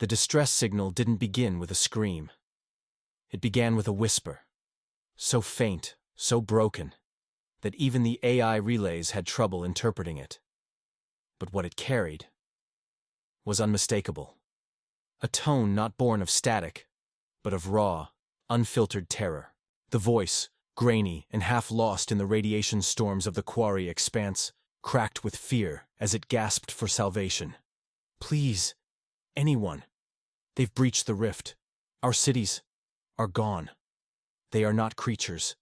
The distress signal didn't begin with a scream. It began with a whisper, so faint, so broken, that even the AI relays had trouble interpreting it. But what it carried was unmistakable. A tone not born of static, but of raw, unfiltered terror. The voice, grainy and half lost in the radiation storms of the quarry expanse, cracked with fear as it gasped for salvation. Please, anyone. They've breached the rift. Our cities are gone. They are not creatures.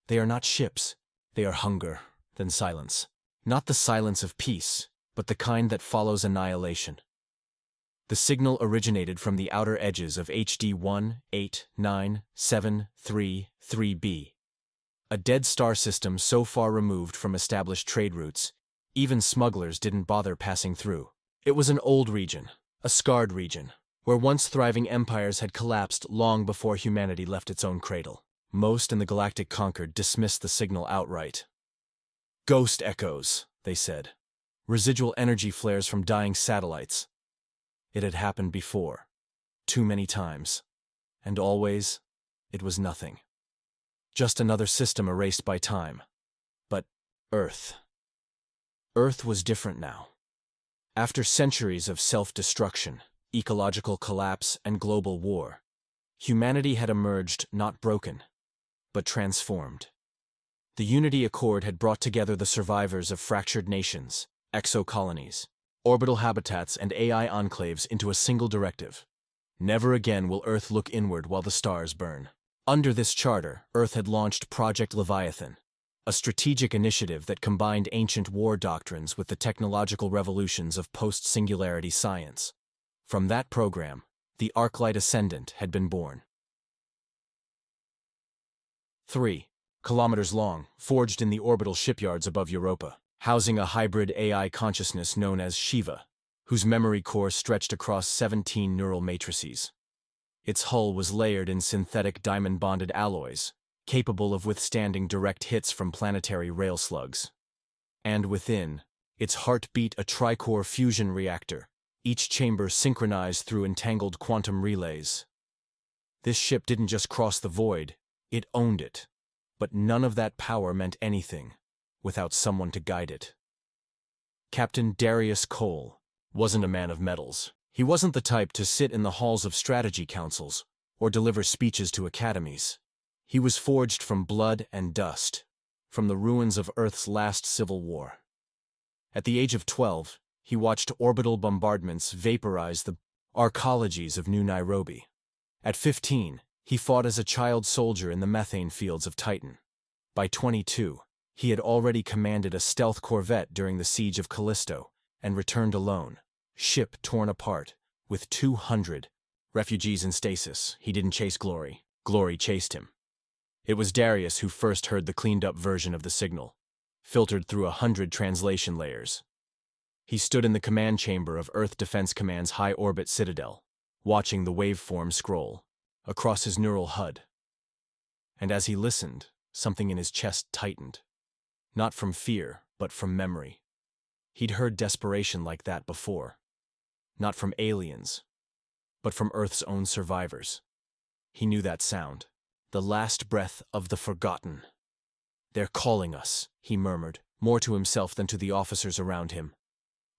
They are not ships. They are hunger, then silence. Not the silence of peace, but the kind that follows annihilation. The signal originated from the outer edges of HD 1897333b, a dead star system so far removed from established trade routes, even smugglers didn't bother passing through. It was an old region, a scarred region, where once thriving empires had collapsed long before humanity left its own cradle. Most in the Galactic Concord dismissed the signal outright. Ghost echoes, they said. Residual energy flares from dying satellites. It had happened before, too many times, and always it was nothing. Just another system erased by time. But Earth. Earth was different now. After centuries of self-destruction, ecological collapse, and global war, humanity had emerged not broken, but transformed. The Unity Accord had brought together the survivors of fractured nations, exocolonies, orbital habitats, and AI enclaves into a single directive. Never again will Earth look inward while the stars burn. Under this charter, Earth had launched Project Leviathan, a strategic initiative that combined ancient war doctrines with the technological revolutions of post-singularity science. From that program, the Arclight Ascendant had been born. 3 kilometers long, forged in the orbital shipyards above Europa, housing a hybrid AI consciousness known as Shiva, whose memory core stretched across 17 neural matrices. Its hull was layered in synthetic diamond-bonded alloys, capable of withstanding direct hits from planetary rail slugs. And within, its heart beat a tricore fusion reactor, each chamber synchronized through entangled quantum relays. This ship didn't just cross the void, it owned it. But none of that power meant anything without someone to guide it. Captain Darius Cole wasn't a man of metals. He wasn't the type to sit in the halls of strategy councils or deliver speeches to academies. He was forged from blood and dust, from the ruins of Earth's last civil war. At the age of 12, he watched orbital bombardments vaporize the arcologies of New Nairobi. At 15, he fought as a child soldier in the methane fields of Titan. By 22, he had already commanded a stealth corvette during the siege of Callisto and returned alone, ship torn apart, with 200 refugees in stasis. He didn't chase glory. Glory chased him. It was Darius who first heard the cleaned-up version of the signal, filtered through 100 translation layers. He stood in the command chamber of Earth Defense Command's high-orbit citadel, watching the waveform scroll across his neural HUD. And as he listened, something in his chest tightened. Not from fear, but from memory. He'd heard desperation like that before. Not from aliens, but from Earth's own survivors. He knew that sound. The last breath of the forgotten. "They're calling us," he murmured, more to himself than to the officers around him.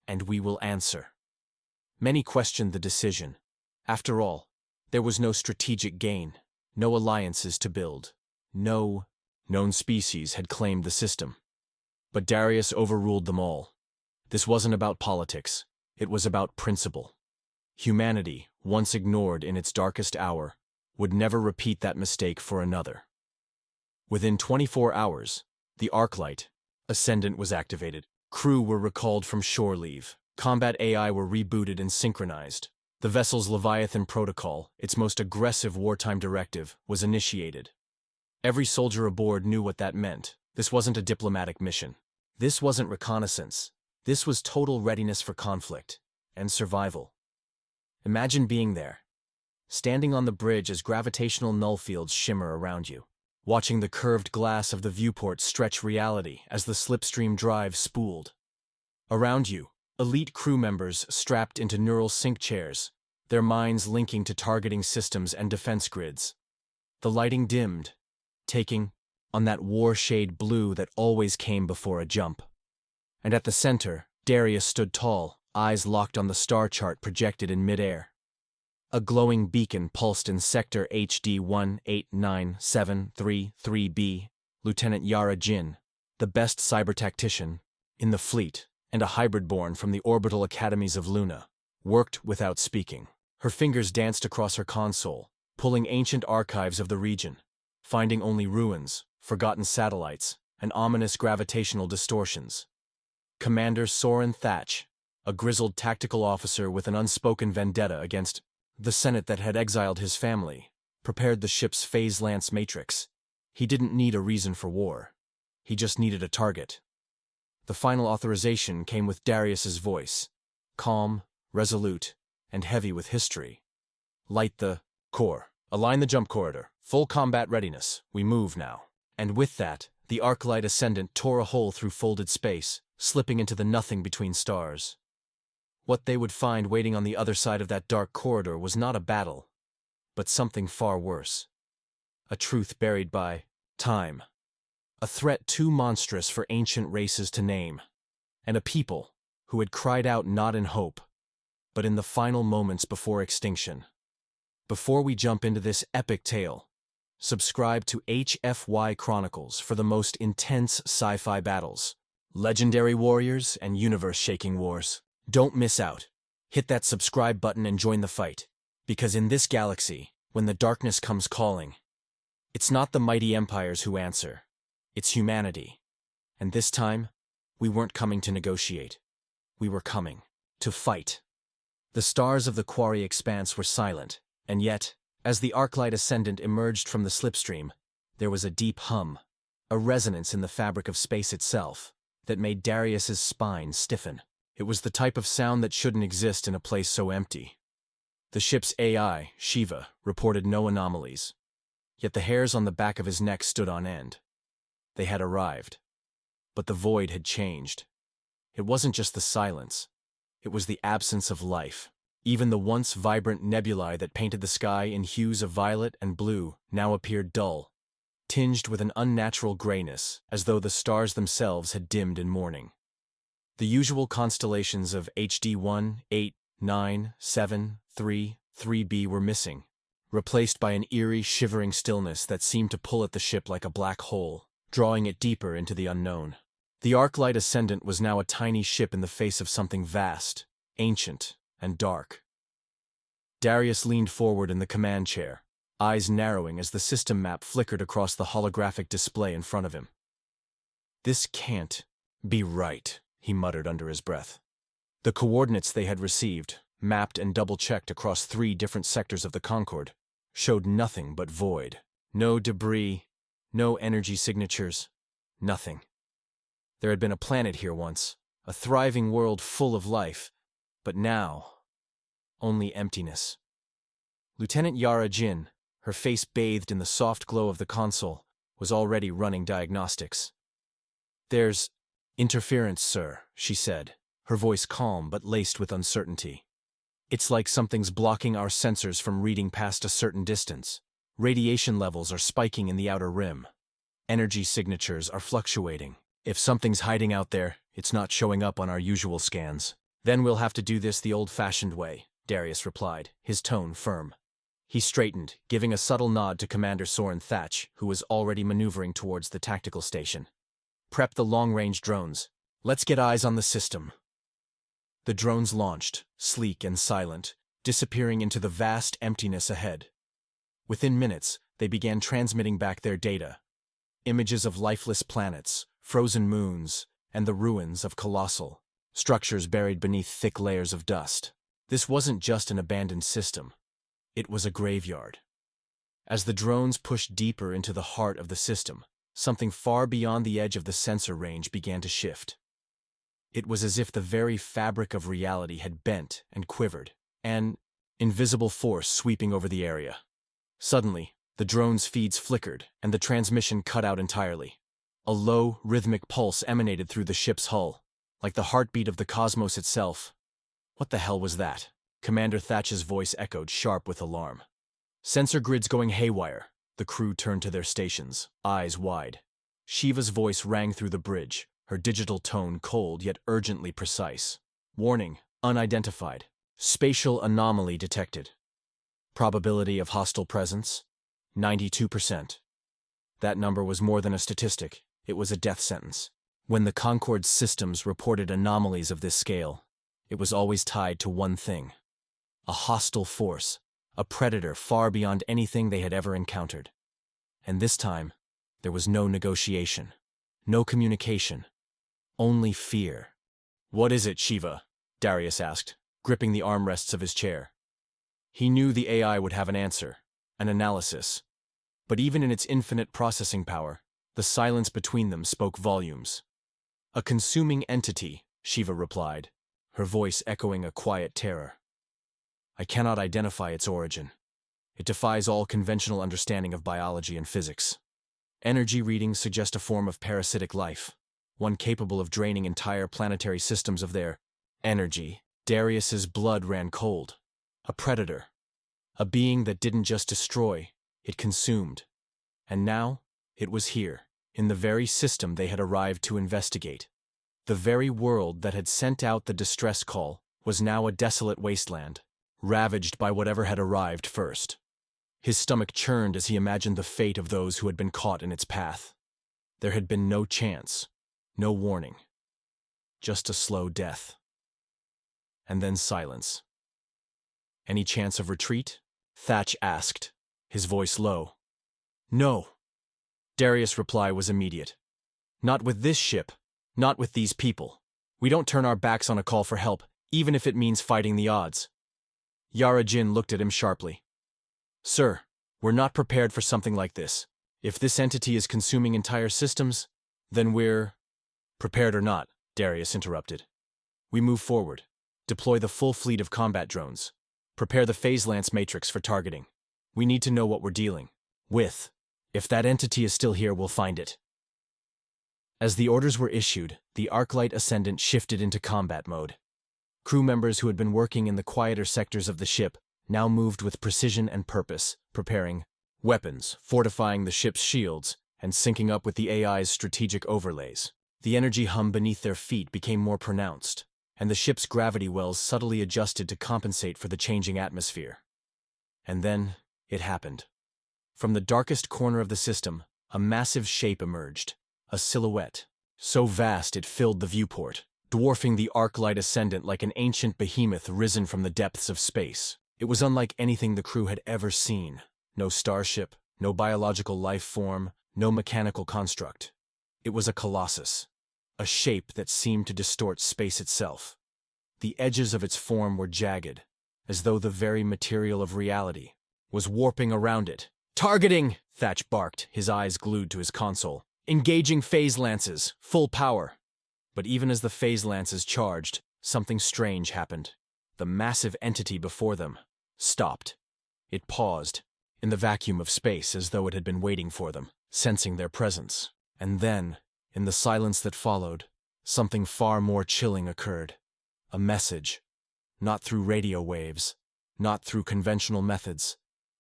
"And we will answer." Many questioned the decision. After all, there was no strategic gain, no alliances to build, no known species had claimed the system. But Darius overruled them all. This wasn't about politics, it was about principle. Humanity, once ignored in its darkest hour, would never repeat that mistake for another. Within 24 hours, the Arclight Ascendant was activated. Crew were recalled from shore leave. Combat AI were rebooted and synchronized. The vessel's Leviathan Protocol, its most aggressive wartime directive, was initiated. Every soldier aboard knew what that meant. This wasn't a diplomatic mission. This wasn't reconnaissance. This was total readiness for conflict and survival. Imagine being there, standing on the bridge as gravitational null fields shimmer around you, watching the curved glass of the viewport stretch reality as the slipstream drive spooled. Around you, elite crew members strapped into neural sync chairs, their minds linking to targeting systems and defense grids. The lighting dimmed, taking on that war shade blue that always came before a jump. And at the center, Darius stood tall, eyes locked on the star chart projected in midair. A glowing beacon pulsed in Sector HD 189733B. Lieutenant Yara Jin, the best cyber tactician in the fleet and a hybrid born from the orbital academies of Luna, worked without speaking. Her fingers danced across her console, pulling ancient archives of the region, finding only ruins, forgotten satellites, and ominous gravitational distortions. Commander Soren Thatch, a grizzled tactical officer with an unspoken vendetta against the Senate that had exiled his family, prepared the ship's phase lance matrix. He didn't need a reason for war. He just needed a target. The final authorization came with Darius's voice, calm, resolute, and heavy with history. Light the core. Align the jump corridor. Full combat readiness. We move now. And with that, the Arclight Ascendant tore a hole through folded space, slipping into the nothing between stars. What they would find waiting on the other side of that dark corridor was not a battle, but something far worse. A truth buried by time. A threat too monstrous for ancient races to name. And a people who had cried out not in hope, but in the final moments before extinction. Before we jump into this epic tale, subscribe to HFY Chronicles for the most intense sci-fi battles, legendary warriors, and universe-shaking wars. Don't miss out. Hit that subscribe button and join the fight, because in this galaxy, when the darkness comes calling, it's not the mighty empires who answer, it's humanity. And this time, we weren't coming to negotiate. We were coming to fight. The stars of the quarry expanse were silent, and yet, as the Arclight Ascendant emerged from the slipstream, there was a deep hum, a resonance in the fabric of space itself, that made Darius's spine stiffen. It was the type of sound that shouldn't exist in a place so empty. The ship's AI, Shiva, reported no anomalies, yet the hairs on the back of his neck stood on end. They had arrived. But the void had changed. It wasn't just the silence. It was the absence of life. Even the once vibrant nebulae that painted the sky in hues of violet and blue now appeared dull, tinged with an unnatural grayness, as though the stars themselves had dimmed in mourning. The usual constellations of HD 189733B were missing, replaced by an eerie, shivering stillness that seemed to pull at the ship like a black hole, drawing it deeper into the unknown. The Arclight Ascendant was now a tiny ship in the face of something vast, ancient, and dark. Darius leaned forward in the command chair, eyes narrowing as the system map flickered across the holographic display in front of him. "This can't be right," he muttered under his breath. The coordinates they had received, mapped and double-checked across 3 different sectors of the Concord, showed nothing but void. No debris, no energy signatures, nothing. There had been a planet here once, a thriving world full of life, but now, only emptiness. Lieutenant Yara Jin, her face bathed in the soft glow of the console, was already running diagnostics. "There's interference, sir," she said, her voice calm but laced with uncertainty. "It's like something's blocking our sensors from reading past a certain distance. Radiation levels are spiking in the outer rim. Energy signatures are fluctuating. If something's hiding out there, it's not showing up on our usual scans. Then we'll have to do this the old-fashioned way," Darius replied, his tone firm. He straightened, giving a subtle nod to Commander Soren Thatch, who was already maneuvering towards the tactical station. "Prep the long-range drones. Let's get eyes on the system." The drones launched, sleek and silent, disappearing into the vast emptiness ahead. Within minutes, they began transmitting back their data. Images of lifeless planets, frozen moons, and the ruins of colossal structures buried beneath thick layers of dust. This wasn't just an abandoned system. It was a graveyard. As the drones pushed deeper into the heart of the system, something far beyond the edge of the sensor range began to shift. It was as if the very fabric of reality had bent and quivered, an invisible force sweeping over the area. Suddenly, the drone's feeds flickered, and the transmission cut out entirely. A low, rhythmic pulse emanated through the ship's hull, like the heartbeat of the cosmos itself. What the hell was that? Commander Thatch's voice echoed, sharp with alarm. Sensor grids going haywire. The crew turned to their stations, eyes wide. Shiva's voice rang through the bridge, her digital tone cold yet urgently precise. Warning, unidentified. Spatial anomaly detected. Probability of hostile presence? 92%. That number was more than a statistic, it was a death sentence. When the Concorde's systems reported anomalies of this scale, it was always tied to one thing. A hostile force, a predator far beyond anything they had ever encountered. And this time, there was no negotiation, no communication, only fear. "What is it, Shiva?" Darius asked, gripping the armrests of his chair. He knew the AI would have an answer, an analysis. But even in its infinite processing power, the silence between them spoke volumes. "A consuming entity," Shiva replied, her voice echoing a quiet terror. "I cannot identify its origin. It defies all conventional understanding of biology and physics. Energy readings suggest a form of parasitic life, one capable of draining entire planetary systems of their energy." Darius's blood ran cold. A predator. A being that didn't just destroy, it consumed. And now, it was here, in the very system they had arrived to investigate. The very world that had sent out the distress call was now a desolate wasteland, ravaged by whatever had arrived first. His stomach churned as he imagined the fate of those who had been caught in its path. There had been no chance, no warning. Just a slow death. And then silence. "Any chance of retreat?" Thatch asked, his voice low. "No." Darius' reply was immediate. "Not with this ship, not with these people. We don't turn our backs on a call for help, even if it means fighting the odds." Yara Jin looked at him sharply. "Sir, we're not prepared for something like this. If this entity is consuming entire systems, then we're—" "Prepared or not," Darius interrupted. "We move forward. Deploy the full fleet of combat drones. Prepare the phase lance matrix for targeting. We need to know what we're dealing with. If that entity is still here, we'll find it." As the orders were issued, the Arclight Ascendant shifted into combat mode. Crew members who had been working in the quieter sectors of the ship now moved with precision and purpose, preparing weapons, fortifying the ship's shields, and syncing up with the AI's strategic overlays. The energy hum beneath their feet became more pronounced, and the ship's gravity wells subtly adjusted to compensate for the changing atmosphere. And then, it happened. From the darkest corner of the system, a massive shape emerged, a silhouette, so vast it filled the viewport, dwarfing the Arclight Ascendant like an ancient behemoth risen from the depths of space. It was unlike anything the crew had ever seen. No starship, no biological life form, no mechanical construct. It was a colossus, a shape that seemed to distort space itself. The edges of its form were jagged, as though the very material of reality was warping around it. "Targeting!" Thatch barked, his eyes glued to his console. "Engaging phase lances, full power." But even as the phase lances charged, something strange happened. The massive entity before them stopped. It paused, in the vacuum of space, as though it had been waiting for them, sensing their presence. And then, in the silence that followed, something far more chilling occurred. A message, not through radio waves, not through conventional methods,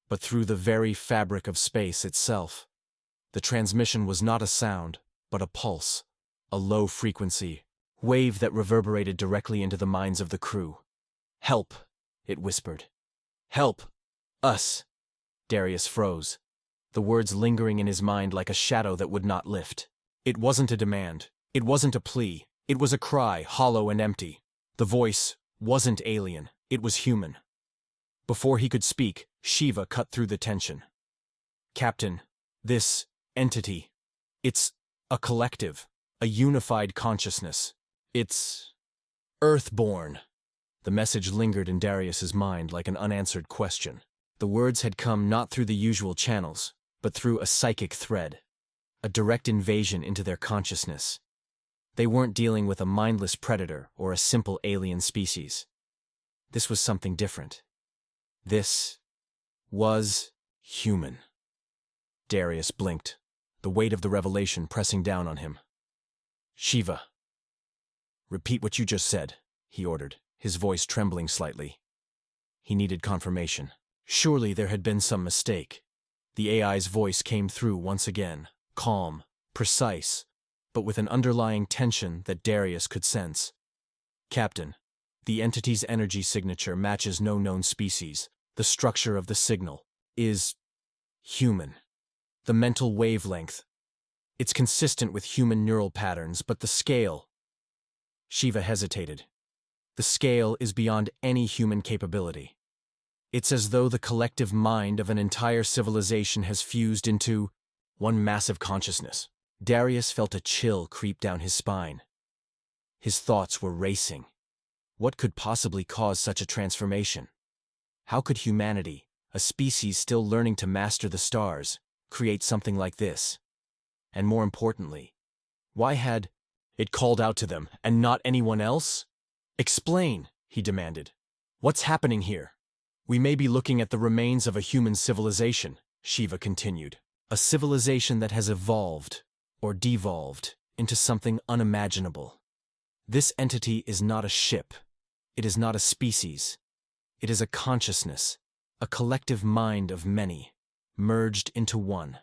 but through the very fabric of space itself. The transmission was not a sound, but a pulse, a low-frequency wave that reverberated directly into the minds of the crew. "Help," it whispered. "Help! Us!" Darius froze, the words lingering in his mind like a shadow that would not lift. It wasn't a demand. It wasn't a plea. It was a cry, hollow and empty. The voice wasn't alien. It was human. Before he could speak, Shiva cut through the tension. "Captain, this entity, it's a collective, a unified consciousness. It's Earthborn." The message lingered in Darius's mind like an unanswered question. The words had come not through the usual channels, but through a psychic thread, a direct invasion into their consciousness. They weren't dealing with a mindless predator or a simple alien species. This was something different. This was human. Darius blinked, the weight of the revelation pressing down on him. "Shiva, repeat what you just said," he ordered, his voice trembling slightly. He needed confirmation. Surely there had been some mistake. The AI's voice came through once again, calm, precise, but with an underlying tension that Darius could sense. Captain, the entity's energy signature matches no known species. The structure of the signal is human. The mental wavelength. It's consistent with human neural patterns, but the scale. Shiva hesitated. The scale is beyond any human capability. It's as though the collective mind of an entire civilization has fused into one massive consciousness. Darius felt a chill creep down his spine. His thoughts were racing. What could possibly cause such a transformation? How could humanity, a species still learning to master the stars, create something like this? And more importantly, why had it called out to them and not anyone else? Explain, he demanded. What's happening here? We may be looking at the remains of a human civilization, Shiva continued. A civilization that has evolved, or devolved, into something unimaginable. This entity is not a ship. It is not a species. It is a consciousness, a collective mind of many, merged into one.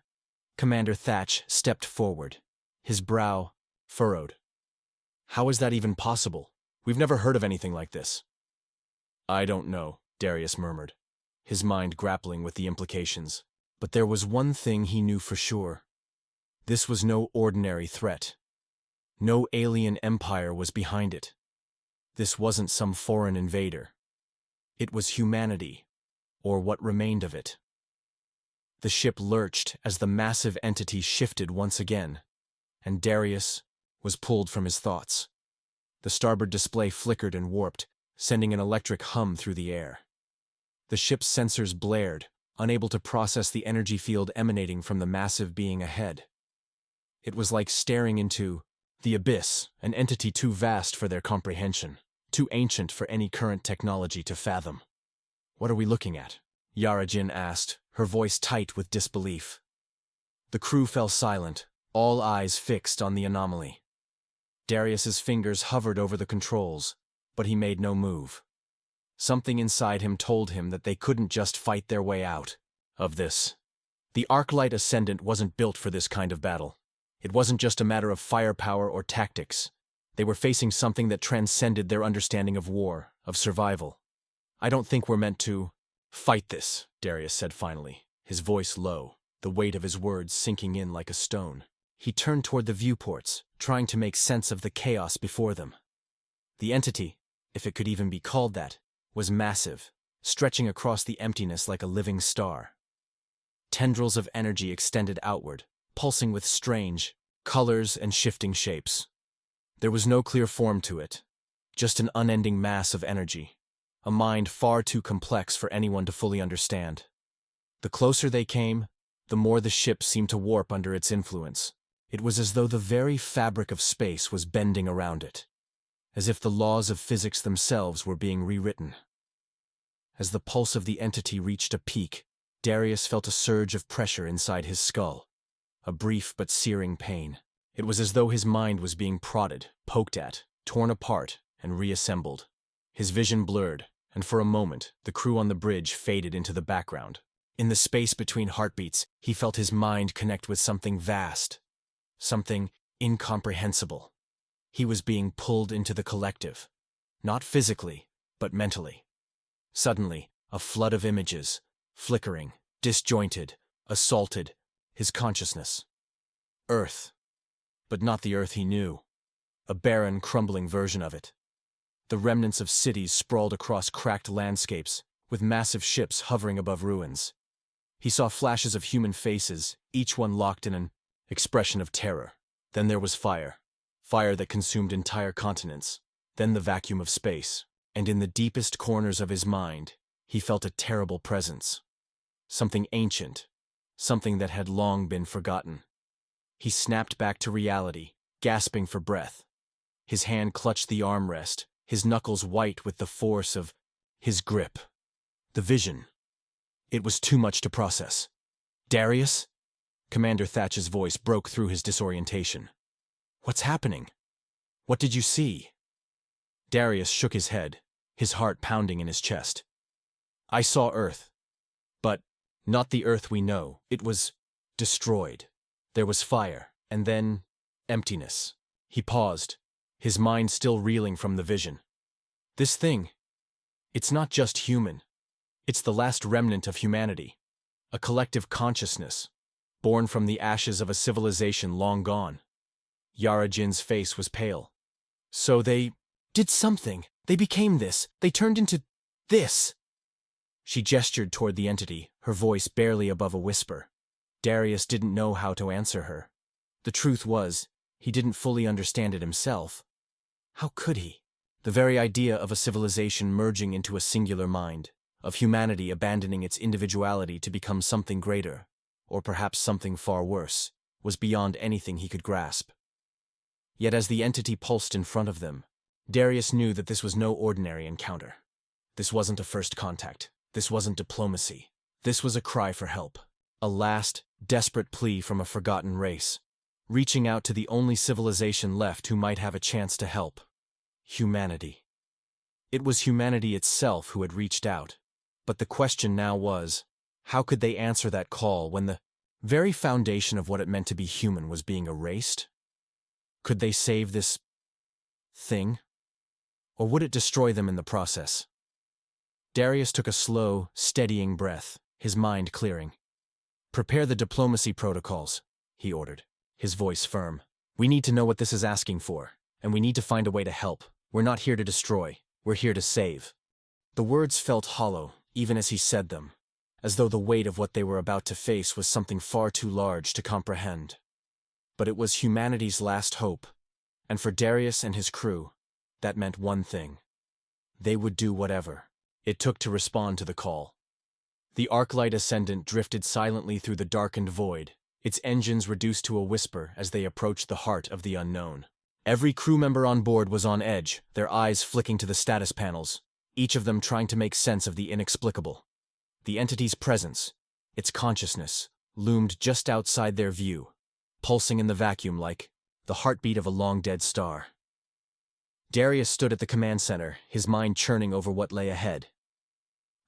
Commander Thatch stepped forward, his brow furrowed. How is that even possible? We've never heard of anything like this. I don't know, Darius murmured, his mind grappling with the implications. But there was one thing he knew for sure. This was no ordinary threat. No alien empire was behind it. This wasn't some foreign invader. It was humanity, or what remained of it. The ship lurched as the massive entity shifted once again, and Darius was pulled from his thoughts. The starboard display flickered and warped, sending an electric hum through the air. The ship's sensors blared, unable to process the energy field emanating from the massive being ahead. It was like staring into the abyss, an entity too vast for their comprehension, too ancient for any current technology to fathom. What are we looking at? Yarajin asked, her voice tight with disbelief. The crew fell silent, all eyes fixed on the anomaly. Darius's fingers hovered over the controls, but he made no move. Something inside him told him that they couldn't just fight their way out of this. The Arclight Ascendant wasn't built for this kind of battle. It wasn't just a matter of firepower or tactics. They were facing something that transcended their understanding of war, of survival. I don't think we're meant to fight this, Darius said finally, his voice low, the weight of his words sinking in like a stone. He turned toward the viewports, trying to make sense of the chaos before them. The entity, if it could even be called that, was massive, stretching across the emptiness like a living star. Tendrils of energy extended outward, pulsing with strange colors and shifting shapes. There was no clear form to it, just an unending mass of energy, a mind far too complex for anyone to fully understand. The closer they came, the more the ship seemed to warp under its influence. It was as though the very fabric of space was bending around it, as if the laws of physics themselves were being rewritten. As the pulse of the entity reached a peak, Darius felt a surge of pressure inside his skull, a brief but searing pain. It was as though his mind was being prodded, poked at, torn apart, and reassembled. His vision blurred, and for a moment, the crew on the bridge faded into the background. In the space between heartbeats, he felt his mind connect with something vast, something incomprehensible. He was being pulled into the collective, not physically, but mentally. Suddenly, a flood of images, flickering, disjointed, assaulted his consciousness. Earth, but not the Earth he knew. A barren, crumbling version of it. The remnants of cities sprawled across cracked landscapes, with massive ships hovering above ruins. He saw flashes of human faces, each one locked in an expression of terror. Then there was fire. Fire that consumed entire continents. Then the vacuum of space. And in the deepest corners of his mind, he felt a terrible presence. Something ancient. Something that had long been forgotten. He snapped back to reality, gasping for breath. His hand clutched the armrest, his knuckles white with the force of his grip. The vision. It was too much to process. Darius? Commander Thatch's voice broke through his disorientation. What's happening? What did you see? Darius shook his head, his heart pounding in his chest. I saw Earth. But not the Earth we know. It was destroyed. There was fire, and then emptiness. He paused, his mind still reeling from the vision. This thing, it's not just human. It's the last remnant of humanity. A collective consciousness, born from the ashes of a civilization long gone. Yara Jin's face was pale. So they did something. They became this. They turned into this. She gestured toward the entity, her voice barely above a whisper. Darius didn't know how to answer her. The truth was, he didn't fully understand it himself. How could he? The very idea of a civilization merging into a singular mind, of humanity abandoning its individuality to become something greater, or perhaps something far worse, was beyond anything he could grasp. Yet as the entity pulsed in front of them, Darius knew that this was no ordinary encounter. This wasn't a first contact. This wasn't diplomacy. This was a cry for help. A last, desperate plea from a forgotten race, reaching out to the only civilization left who might have a chance to help. Humanity. It was humanity itself who had reached out. But the question now was, how could they answer that call when the very foundation of what it meant to be human was being erased? Could they save this thing? Or would it destroy them in the process? Darius took a slow, steadying breath, his mind clearing. "Prepare the diplomacy protocols," he ordered, his voice firm. "We need to know what this is asking for, and we need to find a way to help. We're not here to destroy, we're here to save." The words felt hollow, even as he said them, as though the weight of what they were about to face was something far too large to comprehend. But it was humanity's last hope, and for Darius and his crew, that meant one thing. They would do whatever it took to respond to the call. The Arclight Ascendant drifted silently through the darkened void, its engines reduced to a whisper as they approached the heart of the unknown. Every crew member on board was on edge, their eyes flicking to the status panels, each of them trying to make sense of the inexplicable. The entity's presence, its consciousness, loomed just outside their view, pulsing in the vacuum like the heartbeat of a long-dead star. Darius stood at the command center, his mind churning over what lay ahead.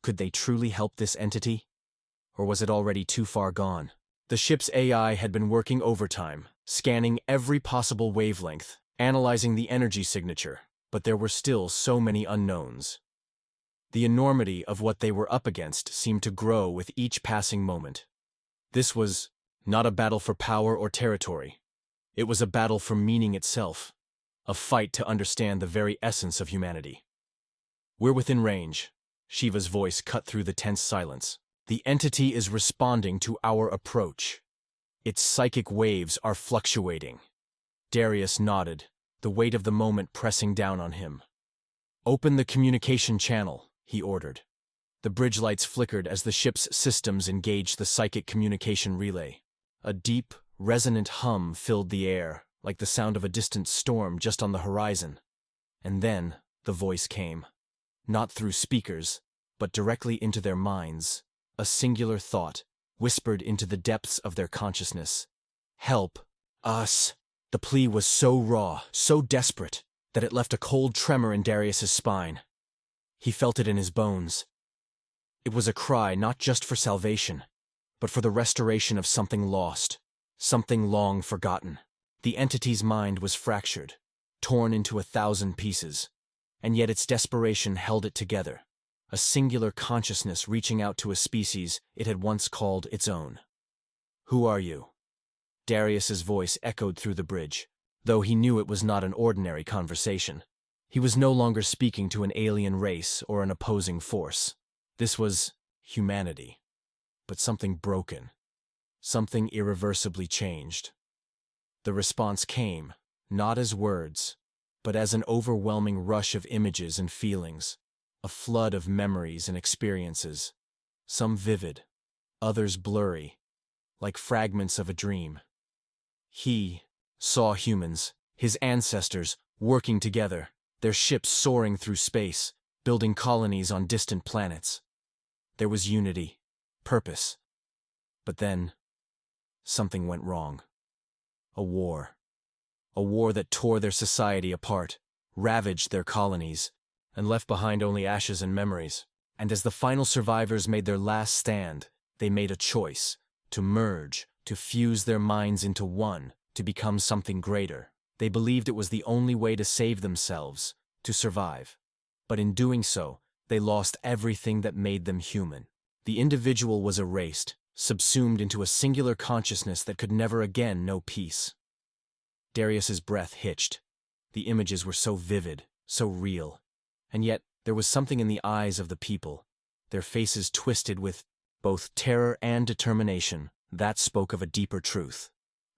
Could they truly help this entity? Or was it already too far gone? The ship's AI had been working overtime, scanning every possible wavelength, analyzing the energy signature, but there were still so many unknowns. The enormity of what they were up against seemed to grow with each passing moment. This was not a battle for power or territory. It was a battle for meaning itself, a fight to understand the very essence of humanity. "We're within range," Shiva's voice cut through the tense silence. "The entity is responding to our approach. Its psychic waves are fluctuating." Darius nodded, the weight of the moment pressing down on him. "Open the communication channel," he ordered. The bridge lights flickered as the ship's systems engaged the psychic communication relay. A deep, resonant hum filled the air, like the sound of a distant storm just on the horizon. And then the voice came. Not through speakers, but directly into their minds. A singular thought, whispered into the depths of their consciousness. "Help us." The plea was so raw, so desperate, that it left a cold tremor in Darius's spine. He felt it in his bones. It was a cry not just for salvation, but for the restoration of something lost, something long forgotten. The entity's mind was fractured, torn into 1,000 pieces, and yet its desperation held it together, a singular consciousness reaching out to a species it had once called its own. "Who are you?" Darius's voice echoed through the bridge, though he knew it was not an ordinary conversation. He was no longer speaking to an alien race or an opposing force. This was humanity, but something broken, something irreversibly changed. The response came, not as words, but as an overwhelming rush of images and feelings, a flood of memories and experiences, some vivid, others blurry, like fragments of a dream. He saw humans, his ancestors, working together, their ships soaring through space, building colonies on distant planets. There was unity, purpose. But then, something went wrong. A war. A war that tore their society apart, ravaged their colonies, and left behind only ashes and memories. And as the final survivors made their last stand, they made a choice: to merge, to fuse their minds into one, to become something greater. They believed it was the only way to save themselves, to survive. But in doing so, they lost everything that made them human. The individual was erased, subsumed into a singular consciousness that could never again know peace. Darius's breath hitched. The images were so vivid, so real. And yet, there was something in the eyes of the people, their faces twisted with both terror and determination, that spoke of a deeper truth.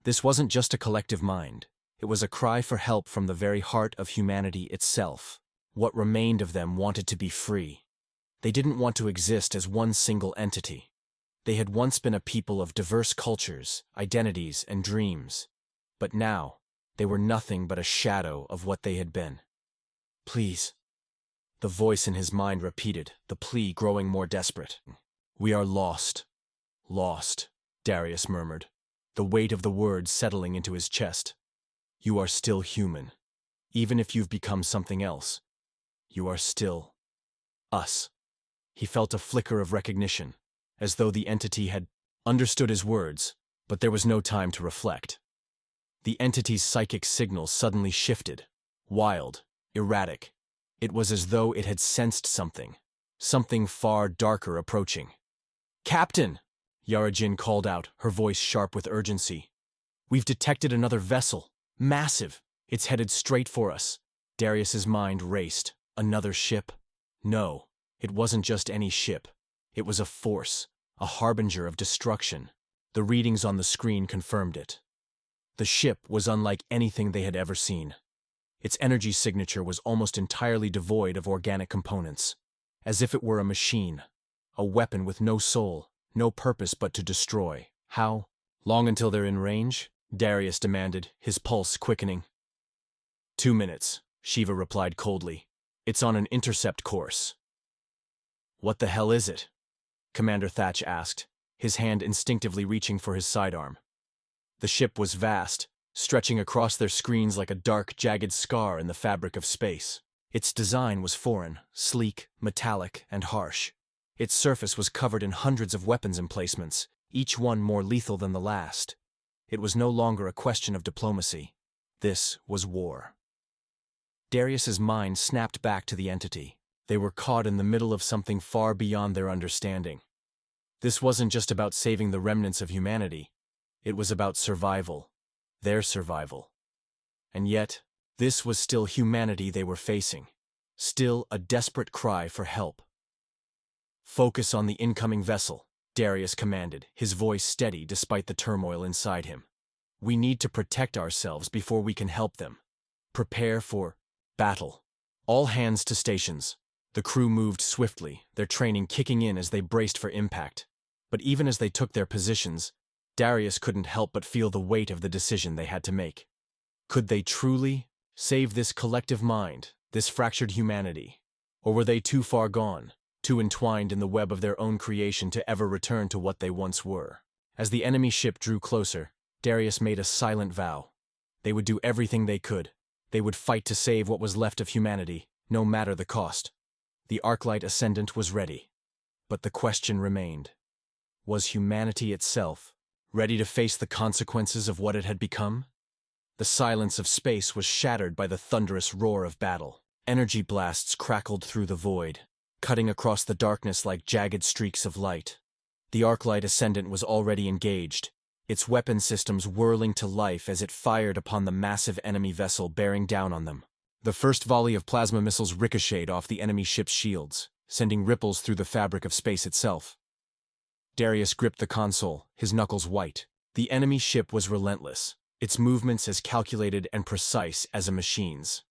This wasn't just a collective mind. It was a cry for help from the very heart of humanity itself. What remained of them wanted to be free. They didn't want to exist as one single entity. They had once been a people of diverse cultures, identities, and dreams. But now, they were nothing but a shadow of what they had been. "Please," the voice in his mind repeated, the plea growing more desperate. "We are lost. Lost," Darius murmured, the weight of the words settling into his chest. "You are still human. Even if you've become something else, you are still us." He felt a flicker of recognition, as though the entity had understood his words, but there was no time to reflect. The entity's psychic signal suddenly shifted, wild, erratic. It was as though it had sensed something far darker approaching. "Captain!" Yarajin called out, her voice sharp with urgency. "We've detected another vessel. Massive. It's headed straight for us." Darius's mind raced. Another ship? No, it wasn't just any ship. It was a force, a harbinger of destruction. The readings on the screen confirmed it. The ship was unlike anything they had ever seen. Its energy signature was almost entirely devoid of organic components, as if it were a machine, a weapon with no soul, no purpose but to destroy. How long until they're in range? Darius demanded, his pulse quickening. 2 minutes, Shiva replied coldly. It's on an intercept course. What the hell is it? Commander Thatch asked, his hand instinctively reaching for his sidearm. The ship was vast, stretching across their screens like a dark, jagged scar in the fabric of space. Its design was foreign, sleek, metallic, and harsh. Its surface was covered in hundreds of weapons emplacements, each one more lethal than the last. It was no longer a question of diplomacy. This was war. Darius's mind snapped back to the entity. They were caught in the middle of something far beyond their understanding. This wasn't just about saving the remnants of humanity. It was about survival. Their survival. And yet, this was still humanity they were facing. Still a desperate cry for help. Focus on the incoming vessel, Darius commanded, his voice steady despite the turmoil inside him. We need to protect ourselves before we can help them. Prepare for battle. All hands to stations. The crew moved swiftly, their training kicking in as they braced for impact. But even as they took their positions, Darius couldn't help but feel the weight of the decision they had to make. Could they truly save this collective mind, this fractured humanity? Or were they too far gone, too entwined in the web of their own creation to ever return to what they once were? As the enemy ship drew closer, Darius made a silent vow. They would do everything they could. They would fight to save what was left of humanity, no matter the cost. The Arclight Ascendant was ready. But the question remained. Was humanity itself ready to face the consequences of what it had become? The silence of space was shattered by the thunderous roar of battle. Energy blasts crackled through the void, cutting across the darkness like jagged streaks of light. The Arclight Ascendant was already engaged, its weapon systems whirling to life as it fired upon the massive enemy vessel bearing down on them. The first volley of plasma missiles ricocheted off the enemy ship's shields, sending ripples through the fabric of space itself. Darius gripped the console, his knuckles white. The enemy ship was relentless, its movements as calculated and precise as a machine's.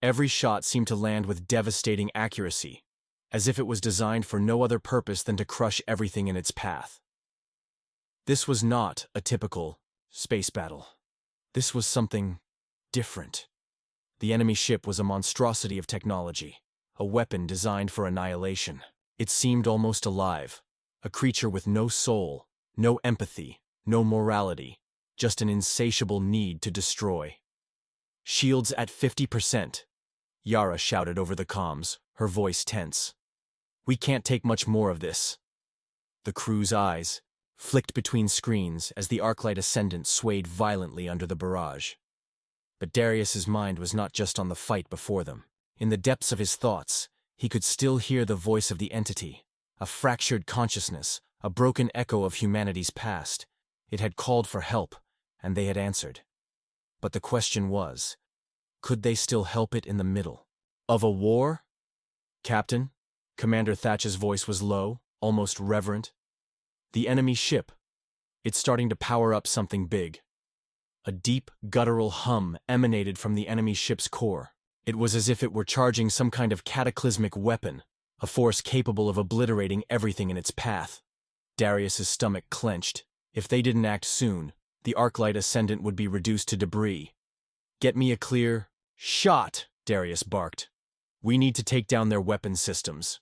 Every shot seemed to land with devastating accuracy, as if it was designed for no other purpose than to crush everything in its path. This was not a typical space battle. This was something different. The enemy ship was a monstrosity of technology, a weapon designed for annihilation. It seemed almost alive, a creature with no soul, no empathy, no morality, just an insatiable need to destroy. Shields at 50%, Yara shouted over the comms, her voice tense. We can't take much more of this. The crew's eyes flicked between screens as the Arclight Ascendant swayed violently under the barrage. But Darius's mind was not just on the fight before them. In the depths of his thoughts, he could still hear the voice of the entity, a fractured consciousness, a broken echo of humanity's past. It had called for help, and they had answered. But the question was, could they still help it in the middle of a war? Captain? Commander Thatch's voice was low, almost reverent. The enemy ship. It's starting to power up something big. A deep, guttural hum emanated from the enemy ship's core. It was as if it were charging some kind of cataclysmic weapon, a force capable of obliterating everything in its path. Darius's stomach clenched. If they didn't act soon, the Arclight Ascendant would be reduced to debris. Get me a clear shot, Darius barked. We need to take down their weapon systems.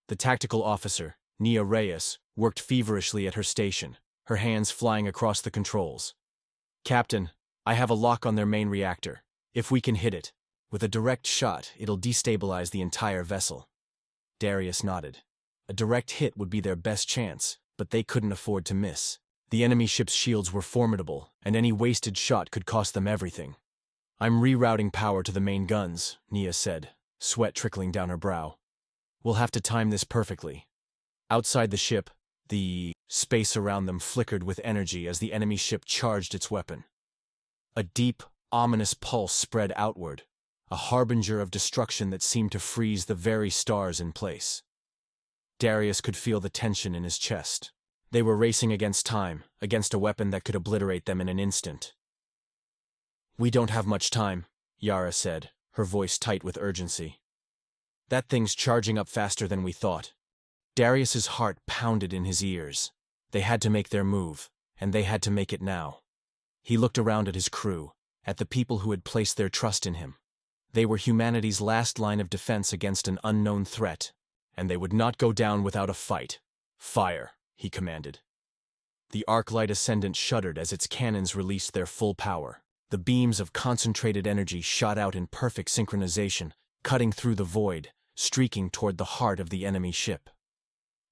The tactical officer, Nia Reyes, worked feverishly at her station, her hands flying across the controls. Captain, I have a lock on their main reactor. If we can hit it, with a direct shot, it'll destabilize the entire vessel. Darius nodded. A direct hit would be their best chance, but they couldn't afford to miss. The enemy ship's shields were formidable, and any wasted shot could cost them everything. I'm rerouting power to the main guns, Nia said, sweat trickling down her brow. We'll have to time this perfectly. Outside the ship, the space around them flickered with energy as the enemy ship charged its weapon. A deep, ominous pulse spread outward, a harbinger of destruction that seemed to freeze the very stars in place. Darius could feel the tension in his chest. They were racing against time, against a weapon that could obliterate them in an instant. We don't have much time, Yara said, her voice tight with urgency. That thing's charging up faster than we thought. Darius's heart pounded in his ears. They had to make their move, and they had to make it now. He looked around at his crew, at the people who had placed their trust in him. They were humanity's last line of defense against an unknown threat, and they would not go down without a fight. Fire, he commanded. The Arclight Ascendant shuddered as its cannons released their full power. The beams of concentrated energy shot out in perfect synchronization, cutting through the void, streaking toward the heart of the enemy ship.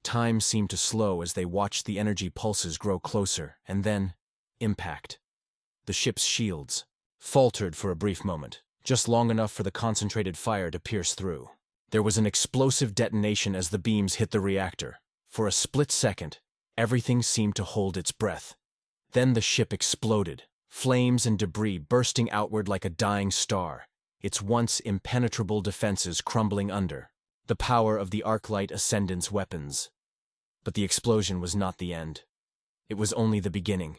Time seemed to slow as they watched the energy pulses grow closer, and then, impact. The ship's shields faltered for a brief moment, just long enough for the concentrated fire to pierce through. There was an explosive detonation as the beams hit the reactor. For a split second, everything seemed to hold its breath. Then the ship exploded, flames and debris bursting outward like a dying star, its once impenetrable defenses crumbling under. The power of the Arclight Ascendant's weapons. But the explosion was not the end. It was only the beginning.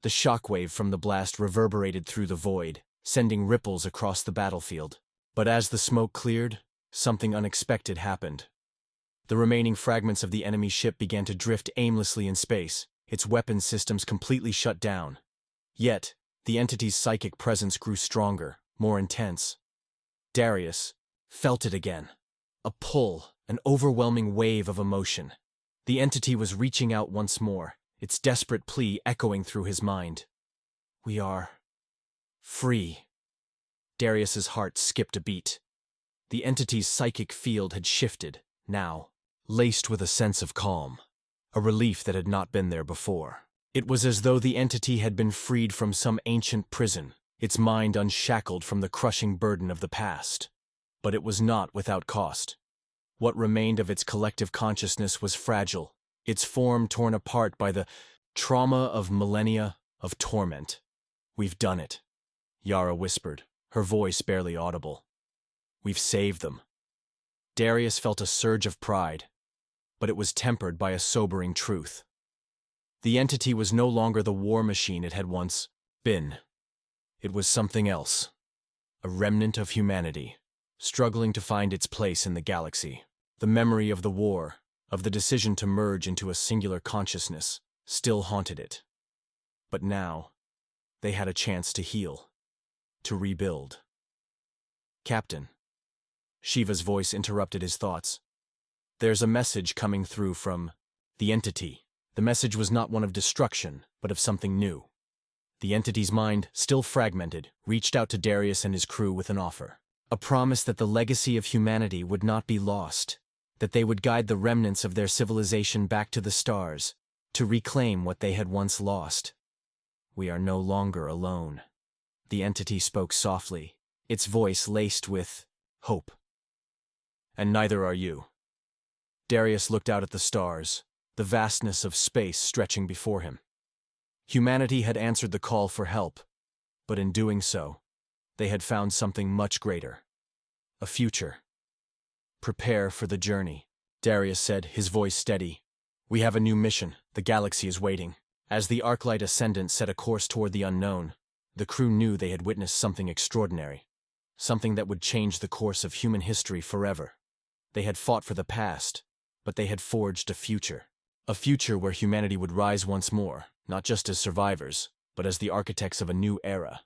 The shockwave from the blast reverberated through the void, sending ripples across the battlefield. But as the smoke cleared, something unexpected happened. The remaining fragments of the enemy ship began to drift aimlessly in space, its weapons systems completely shut down. Yet, the entity's psychic presence grew stronger, more intense. Darius felt it again. A pull, an overwhelming wave of emotion. The entity was reaching out once more, its desperate plea echoing through his mind. We are free. Darius's heart skipped a beat. The entity's psychic field had shifted, now, laced with a sense of calm, a relief that had not been there before. It was as though the entity had been freed from some ancient prison, its mind unshackled from the crushing burden of the past. But it was not without cost. What remained of its collective consciousness was fragile, its form torn apart by the trauma of millennia of torment. We've done it, Yara whispered, her voice barely audible. We've saved them. Darius felt a surge of pride, but it was tempered by a sobering truth. The entity was no longer the war machine it had once been. It was something else, a remnant of humanity, struggling to find its place in the galaxy. The memory of the war, of the decision to merge into a singular consciousness, still haunted it. But now, they had a chance to heal, to rebuild. Captain. Shiva's voice interrupted his thoughts. There's a message coming through from the entity. The message was not one of destruction, but of something new. The entity's mind, still fragmented, reached out to Darius and his crew with an offer. A promise that the legacy of humanity would not be lost, that they would guide the remnants of their civilization back to the stars, to reclaim what they had once lost. "We are no longer alone," the entity spoke softly, its voice laced with hope. "And neither are you." Darius looked out at the stars, the vastness of space stretching before him. Humanity had answered the call for help, but in doing so, they had found something much greater. A future. "Prepare for the journey," Darius said, his voice steady. "We have a new mission. The galaxy is waiting." As the Arclight Ascendant set a course toward the unknown, the crew knew they had witnessed something extraordinary. Something that would change the course of human history forever. They had fought for the past, but they had forged a future. A future where humanity would rise once more, not just as survivors, but as the architects of a new era.